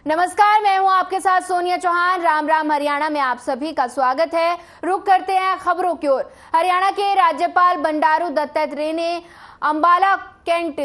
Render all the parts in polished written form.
नमस्कार, मैं हूं आपके साथ सोनिया चौहान। राम राम हरियाणा में आप सभी का स्वागत है। रुक करते हैं खबरों की ओर। हरियाणा के राज्यपाल बंडारू दत्तात्रेय ने अंबाला कैंट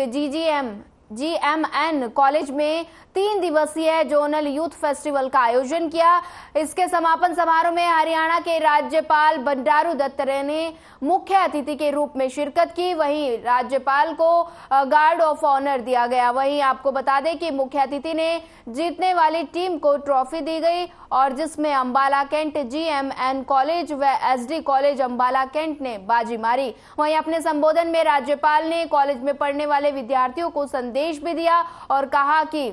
GMN कॉलेज में 3 दिवसीय जोनल यूथ फेस्टिवल का आयोजन किया। इसके समापन समारोह में हरियाणा के राज्यपाल बंडारू दत्तात्रेय ने मुख्य अतिथि के रूप में शिरकत की। वहीं राज्यपाल को गार्ड ऑफ ऑनर दिया गया। वहीं आपको बता दें कि मुख्य अतिथि ने जीतने वाली टीम को ट्रॉफी दी गई और जिसमें अंबाला कैंट GMN कॉलेज व SD कॉलेज अंबाला कैंट ने बाजी मारी। वहीं अपने संबोधन में राज्यपाल ने कॉलेज में पढ़ने वाले विद्यार्थियों को संदेश भी दिया और कहा कि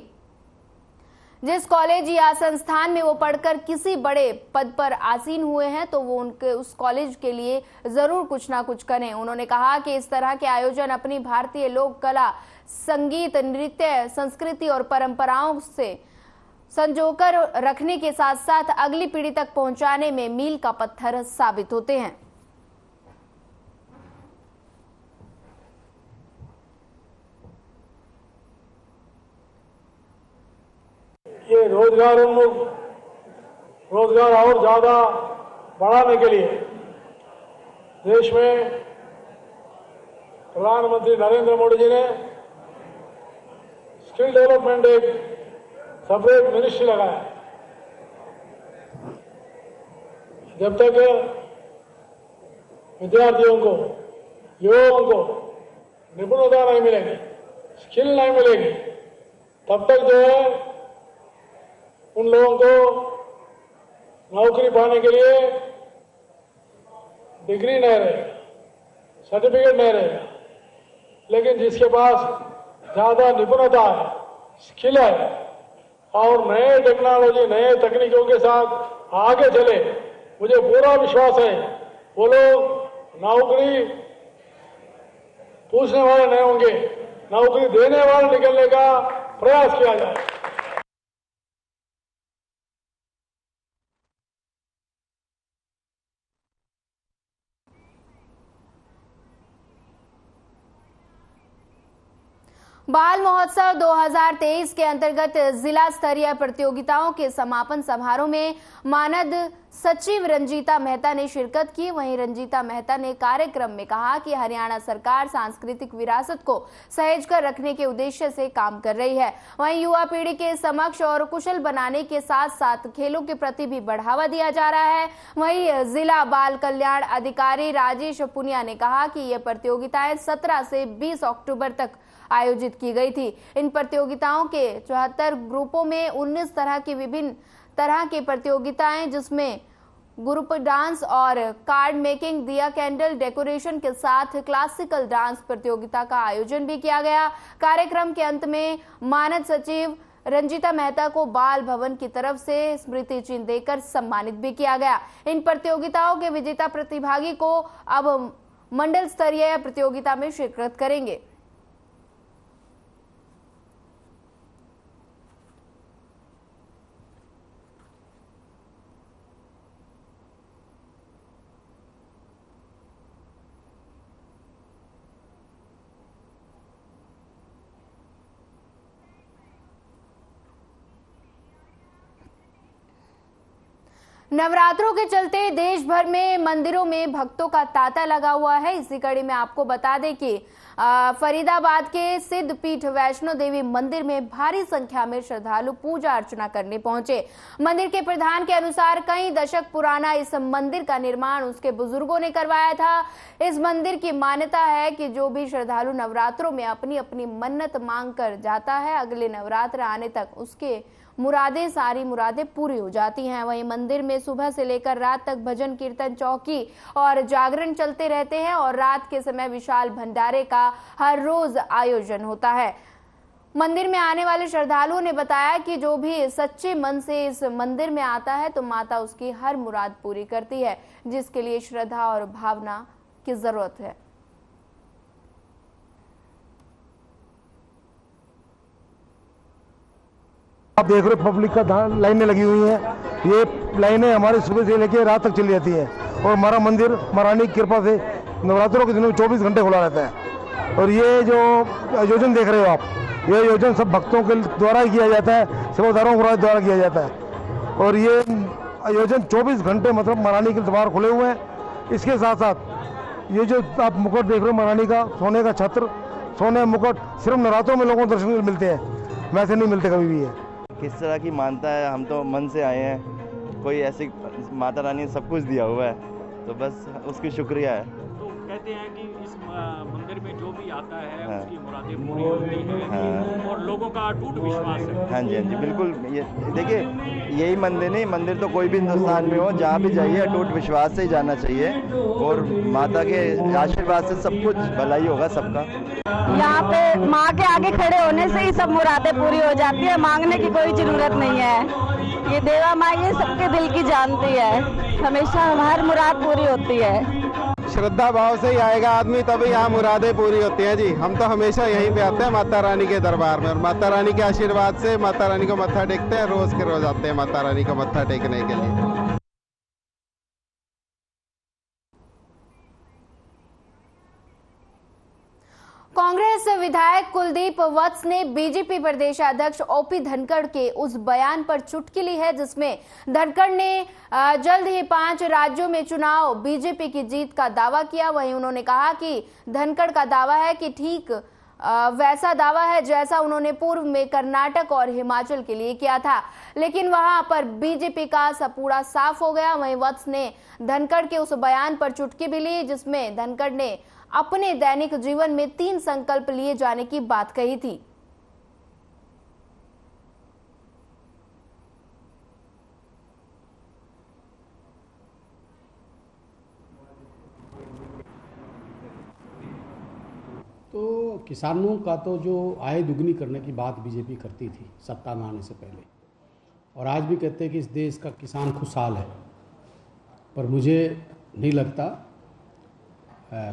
जिस कॉलेज या संस्थान में वो पढ़कर किसी बड़े पद पर आसीन हुए हैं तो वो उनके उस कॉलेज के लिए जरूर कुछ ना कुछ करें। उन्होंने कहा कि इस तरह के आयोजन अपनी भारतीय लोक कला, संगीत, नृत्य, संस्कृति और परंपराओं से संजोकर रखने के साथ साथ अगली पीढ़ी तक पहुंचाने में मील का पत्थर साबित होते हैं। ये रोजगार उन्मुख, रोजगार और ज्यादा बढ़ाने के लिए देश में प्रधानमंत्री नरेंद्र मोदी जी ने स्किल डेवलपमेंट एक सेपरेट मिनिस्ट्री लगाया। जब तक विद्यार्थियों को, युवाओं को निपुणता नहीं मिलेगी, स्किल नहीं मिलेगी, तब तक जो है उन लोगों को नौकरी पाने के लिए डिग्री नहीं रहेगा, सर्टिफिकेट नहीं रहेगा। लेकिन जिसके पास ज्यादा निपुणता है, स्किल है और नए टेक्नोलॉजी, नए तकनीकों के साथ आगे चले, मुझे पूरा विश्वास है वो लोग नौकरी पूछने वाले नहीं होंगे, नौकरी देने वाले निकलने का प्रयास किया जाए। बाल महोत्सव 2023 के अंतर्गत जिला स्तरीय प्रतियोगिताओं के समापन समारोह में मानद सचिव रंजीता मेहता ने शिरकत की। वहीं रंजीता मेहता ने कार्यक्रम में कहा कि हरियाणा सरकार सांस्कृतिक विरासत को सहेज कर रखने के उद्देश्य से काम कर रही है। वहीं युवा पीढ़ी के समक्ष और कुशल बनाने के साथ साथ खेलों के प्रति भी बढ़ावा दिया जा रहा है। वहीं जिला बाल कल्याण अधिकारी राजेश पुनिया ने कहा कि ये प्रतियोगिताएं 17 से 20 अक्टूबर तक आयोजित की गई थी। इन प्रतियोगिताओं के 74 ग्रुपों में 19 तरह की विभिन्न तरह की प्रतियोगिताएं, जिसमें ग्रुप डांस और कार्ड मेकिंग, दिया कैंडल डेकोरेशन के साथ क्लासिकल डांस प्रतियोगिता का आयोजन भी किया गया। कार्यक्रम के अंत में मानद सचिव रंजीता मेहता को बाल भवन की तरफ से स्मृति चिन्ह देकर सम्मानित भी किया गया। इन प्रतियोगिताओं के विजेता प्रतिभागी को अब मंडल स्तरीय प्रतियोगिता में शिरकत करेंगे। नवरात्रों के चलते देश भर में मंदिरों में भक्तों का तांता लगा हुआ है। इसी कड़ी में आपको बता दें कि फरीदाबाद के सिद्ध पीठ वैष्णो देवी मंदिर में भारी संख्या में श्रद्धालु पूजा अर्चना करने पहुंचे। मंदिर के प्रधान के अनुसार कई दशक पुराना इस मंदिर का निर्माण उसके बुजुर्गों ने करवाया था। इस मंदिर की मान्यता है कि जो भी श्रद्धालु नवरात्रों में अपनी अपनी मन्नत मांग कर जाता है, अगले नवरात्र आने तक उसके सारी मुरादें पूरी हो जाती हैं। वहीं मंदिर में सुबह से लेकर रात तक भजन कीर्तन, चौकी और जागरण चलते रहते हैं और रात के समय विशाल भंडारे का हर रोज आयोजन होता है। मंदिर में आने वाले श्रद्धालुओं ने बताया कि जो भी सच्चे मन से इस मंदिर में आता है तो माता उसकी हर मुराद पूरी करती है, जिसके लिए श्रद्धा और भावना की जरूरत है। आप देख रहे हो पब्लिक का लाइनें लगी हुई हैं। ये लाइनें हमारे सुबह से लेकर रात तक चली जाती है और हमारा मंदिर महारानी की कृपा से नवरात्रों के दिनों में 24 घंटे खुला रहता है। और ये जो आयोजन देख रहे हो आप, ये आयोजन सब भक्तों के द्वारा ही किया जाता है, सेवादारों के द्वारा किया जाता है। और ये आयोजन 24 घंटे मतलब महारानी के द्वार खुले हुए हैं। इसके साथ साथ ये जो आप मुकुट देख रहे हो महारानी का, सोने का छत्र, सोने मुकुट सिर्फ नवरात्रों में लोगों को दर्शन मिलते हैं, वैसे नहीं मिलते कभी भी। है किस तरह की मानता है, हम तो मन से आए हैं, कोई ऐसी माता रानी ने सब कुछ दिया हुआ है, तो बस उसकी शुक्रिया है। तो कहते हैं कि इस मंदिर में जो भी आता है हाँ। उसकी मुरादें पूरी होती हैं। हाँ। और लोगों का अटूट विश्वास है। हाँ जी, हाँ जी, बिल्कुल। ये देखिए, यही मंदिर नहीं, मंदिर तो कोई भी हिंदुस्तान में हो, जहाँ भी जाइए अटूट विश्वास से ही जाना चाहिए और माता के आशीर्वाद से सब कुछ भलाई होगा सबका। यहाँ पे माँ के आगे खड़े होने से ही सब मुरादें पूरी हो जाती है, मांगने की कोई जरूरत नहीं है। ये देवा माँ ये सबके दिल की जानती है, हमेशा हर मुराद पूरी होती है। श्रद्धा भाव से ही आएगा आदमी तभी यहाँ मुरादें पूरी होती हैं जी। हम तो हमेशा यहीं पे आते हैं माता रानी के दरबार में, और माता रानी के आशीर्वाद से माता रानी को मत्था टेकते हैं, रोज के रोज आते हैं माता रानी को मत्था टेकने के लिए। कांग्रेस विधायक कुलदीप वत्स ने बीजेपी प्रदेशाध्यक्ष ओपी धनखड़ के उस बयान पर चुटकी ली है जिसमें धनखड़ ने जल्द ही 5 राज्यों में चुनाव बीजेपी की जीत का दावा किया। वहीं उन्होंने कहा कि धनखड़ का दावा है कि ठीक वैसा दावा है जैसा उन्होंने पूर्व में कर्नाटक और हिमाचल के लिए किया था, लेकिन वहां पर बीजेपी का सपूड़ा साफ हो गया। वहीं वत्स ने धनखड़ के उस बयान पर चुटकी भी ली जिसमें धनखड़ ने अपने दैनिक जीवन में 3 संकल्प लिए जाने की बात कही थी। तो किसानों का तो जो आय दुगनी करने की बात बीजेपी करती थी सत्ता में आने से पहले, और आज भी कहते हैं कि इस देश का किसान खुशहाल है, पर मुझे नहीं लगता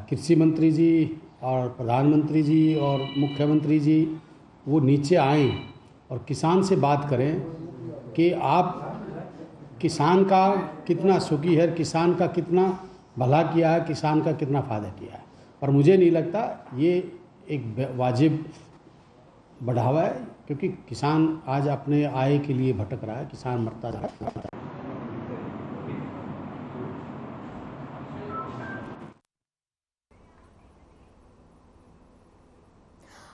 कृषि मंत्री जी और प्रधानमंत्री जी और मुख्यमंत्री जी वो नीचे आएं और किसान से बात करें कि आप किसान का कितना सुखी है, किसान का कितना भला किया है, किसान का कितना फ़ायदा किया है। पर मुझे नहीं लगता ये एक वाजिब बढ़ावा है, क्योंकि किसान आज अपने आय के लिए भटक रहा है, किसान मरता जा रहा है।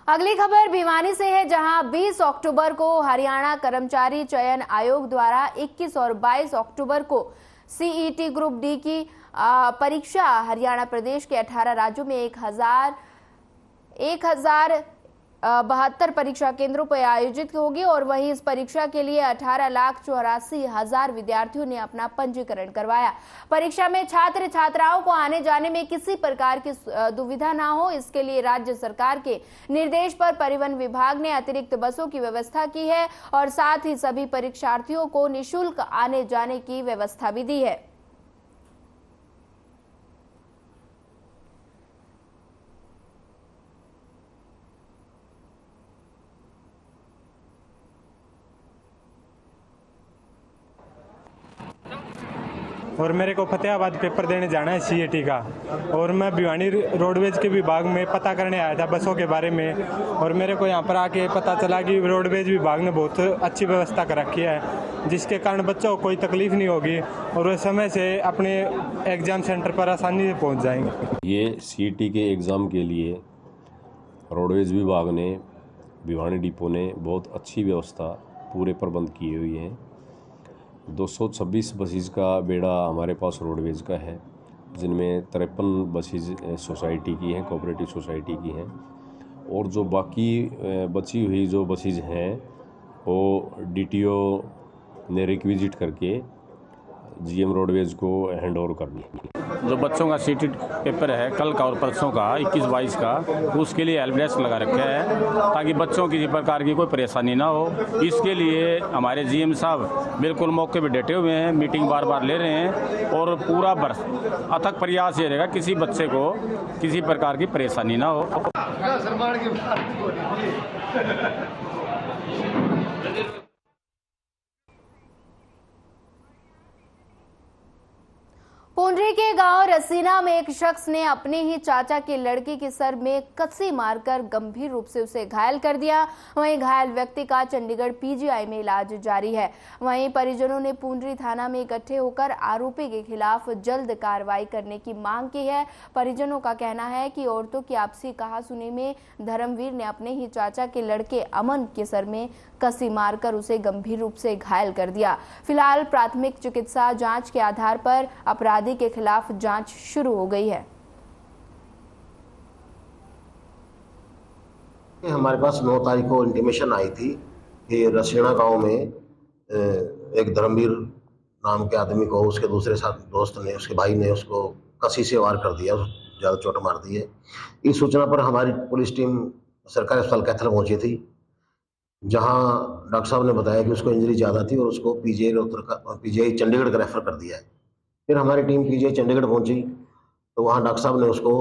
अगली खबर भिवानी से है, जहां 20 अक्टूबर को हरियाणा कर्मचारी चयन आयोग द्वारा 21 और 22 अक्टूबर को सीईटी ग्रुप डी की परीक्षा हरियाणा प्रदेश के 18 राज्यों में 1072 परीक्षा केंद्रों पर आयोजित होगी और वहीं इस परीक्षा के लिए 18,84,000 विद्यार्थियों ने अपना पंजीकरण करवाया। परीक्षा में छात्र छात्राओं को आने जाने में किसी प्रकार की दुविधा ना हो, इसके लिए राज्य सरकार के निर्देश पर परिवहन विभाग ने अतिरिक्त बसों की व्यवस्था की है और साथ ही सभी परीक्षार्थियों को निःशुल्क आने जाने की व्यवस्था भी दी है। और मेरे को फतेहाबाद पेपर देने जाना है सीईटी का, और मैं भिवानी रोडवेज के विभाग में पता करने आया था बसों के बारे में, और मेरे को यहाँ पर आके पता चला कि रोडवेज विभाग ने बहुत अच्छी व्यवस्था कर रखी है, जिसके कारण बच्चों को कोई तकलीफ नहीं होगी और वे समय से अपने एग्ज़ाम सेंटर पर आसानी से पहुँच जाएंगे। ये सीईटी के एग्ज़ाम के लिए रोडवेज विभाग ने, भिवानी डिपो ने बहुत अच्छी व्यवस्था, पूरे प्रबंध किए हुए हैं। 226 बसेज का बेड़ा हमारे पास रोडवेज का है, जिनमें 53 बसेज सोसाइटी की हैं, कोऑपरेटिव सोसाइटी की हैं, और जो बाकी बची हुई जो बसेज हैं वो डीटीओ ने रिक्विजिट करके जीएम रोडवेज को हैंड ओवर करनी है। जो बच्चों का सीईटी पेपर है कल का और परसों का 21-22 का, उसके लिए हेल्प डेस्क लगा रखा है ताकि बच्चों की किसी प्रकार की कोई परेशानी ना हो। इसके लिए हमारे जीएम साहब बिल्कुल मौके पर डटे हुए हैं, मीटिंग बार बार ले रहे हैं और पूरा अथक प्रयास ये रहेगा किसी बच्चे को किसी प्रकार की परेशानी ना हो। पुंडरी के गांव रसीना में एक शख्स ने अपने ही चाचा के लड़के के सर में कस्सी मारकर गंभीर रूप से उसे घायल कर दिया। वहीं घायल व्यक्ति का चंडीगढ़ पीजीआई में इलाज जारी है। वहीं परिजनों ने पुंडरी थाना में इकट्ठे होकर आरोपी के खिलाफ जल्द कार्रवाई करने की मांग की है। परिजनों का कहना है कि औरतों की आपसी कहासुनी में धर्मवीर ने अपने ही चाचा के लड़के अमन के सर में कस्सी मारकर उसे गंभीर रूप से घायल कर दिया। फिलहाल प्राथमिक चिकित्सा जांच के आधार पर अपराधी के खिलाफ जांच शुरू हो गई है। हमारे पास 9 तारीख को इंटीमेशन आई थी कि रसीना गांव में एक धर्मवीर नाम के आदमी को उसके दूसरे साथ दोस्त ने, उसके भाई ने उसको कसी से वार कर दिया, ज़्यादा चोट मार दी है। इस सूचना पर हमारी पुलिस टीम सरकारी अस्पताल कैथल पहुंची थी, जहां डॉक्टर साहब ने बताया कि उसको इंजरी ज़्यादा थी और उसको पीजीआई चंडीगढ़ का रेफर कर दिया है। फिर हमारी टीम पीजीआई चंडीगढ़ पहुंची तो वहां डॉक्टर साहब ने उसको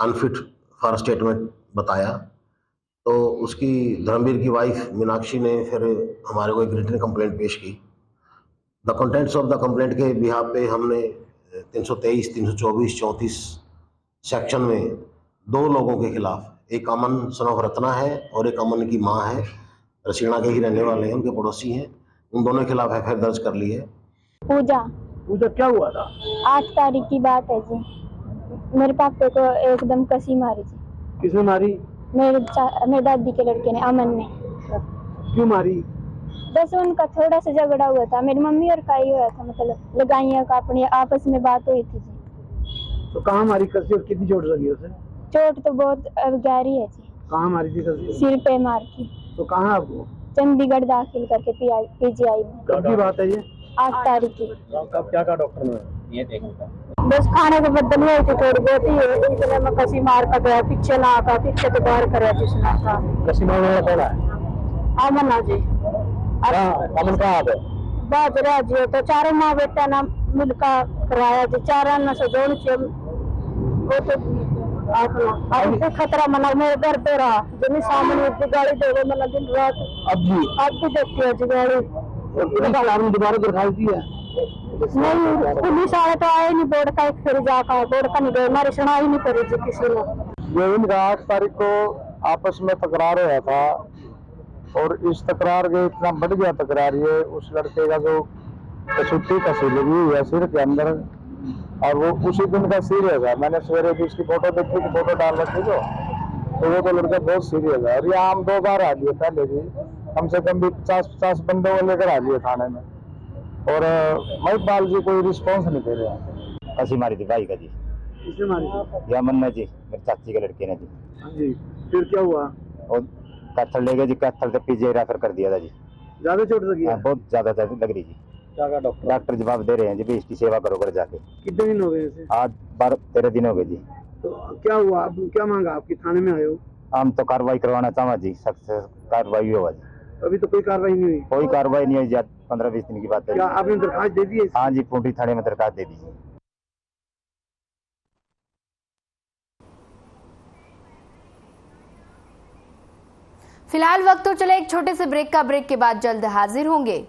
अनफिट फॉर स्टेटमेंट बताया। तो उसकी धर्मवीर की वाइफ मीनाक्षी ने फिर हमारे को एक रिटन कंप्लेंट पेश की। The contents of the complaint के बिहाफ पे हमने 323, 324, 34 सेक्शन में 2 लोगों के खिलाफ, एक अमन सन ऑफ रत्ना है और एक अमन की माँ है, रसीना के ही रहने वाले हैं, उनके पड़ोसी हैं, उन दोनों के खिलाफ एफआईआर दर्ज कर ली है। पूजा क्या हुआ था? 8 तारीख की बात है जी। मेरे पापा को एकदम कसी मारी जी। किसने मारी? मेरे दादी के लड़के ने, अमन ने। क्यों मारी? बस उनका थोड़ा सा झगड़ा हुआ था, मेरी मम्मी और का ही हुआ था, मतलब लगाइयाँ का अपनी आपस में बात हुई थी जी। तो कहाँ मारी कसी और कितनी चोट लगी उसे? चोट तो बहुत गहरी है जी। कहाँ मारी थी कसी? सिर पे मार की। तो कहाँ आपको? चंडीगढ़ दाखिल करके पीजीआई में। कब की बात है ये? 8 तारीख की। कब क्या कहा डॉक्टर ने? ये देखो बस खाने के बदल हुई थी थोड़ी बहुत ही, इसलिए मैं कसी मार कर गया, पीछे ना आका, पीछे तो बाहर कर कसी मारने वाला कौन है? अमन जी। अमन कहाँ है? बात रहा जी, तो चारों माँ बेटा ना मिलकर कराया जी, 4 अन्ना से जोड़ के वो तो अपना खतरा मना मेरे घर पे रहा, जमी सामने गाड़ी दे मतलब दिन रात। अब भी देखती है जी गाड़ी। दोबारा दरखास्त दी है? नहीं, पुलिस वाले तो आए नहीं, बोर्ड का एक फिर जाकर बोर्ड का नहीं गए, हमारी सुनाई नहीं करी थी किसी ने। ये इनका 8 तारीख को आपस में तकरार हुआ था और इस तकरार के इतना बढ़ गया तकरार, ये उस लड़के का जो कसूती कसी लगी हुई है सिर के अंदर, और वो उसी दिन का सीरियस है। मैंने सवेरे भी उसकी फोटो देखी, फोटो डाल रखी तो वो तो लड़का बहुत सीरियस है। और ये हम 2 बार आ लिए, पहले भी कम से कम भी 50 बंदों को लेकर आ लिए थाने में, और महिपाल जी कोई रिस्पॉन्स नहीं दे रहे हैं। कसी मारी थी भाई का जी। किसने मारी थी? ये अमन ने जी, मेरी चाची के लड़के ने जी। हाँ जी, फिर क्या हुआ? और कैथल ले गए जी, कैथल से पीजीआई रेफर कर दिया था जी। ज्यादा चोट लगी है? बहुत ज्यादा लग रही जी। क्या कहा डॉक्टर? डॉक्टर जवाब दे रहे हैं जी, भी इसकी सेवा करो कर जाके। कितने दिन हो गए इसे? आज 12-13 दिन हो गए जी। तो क्या हुआ? अब क्या मांगा? आपकी थाने में आए हो? हम तो कार्रवाई करवाना चाहवा जी, सख्त कार्रवाई हुआ जी। अभी तो कोई कार्रवाई नहीं हुई? कोई कार्रवाई नहीं हुई जी, 15-20 दिन की बात है। क्या आपने दरखास्त दे दी है? हाँ जी, पुंडरी थाने में दरखास्त दे दी। फिलहाल वक्त तो चले एक छोटे से ब्रेक का, ब्रेक के बाद जल्द हाजिर होंगे।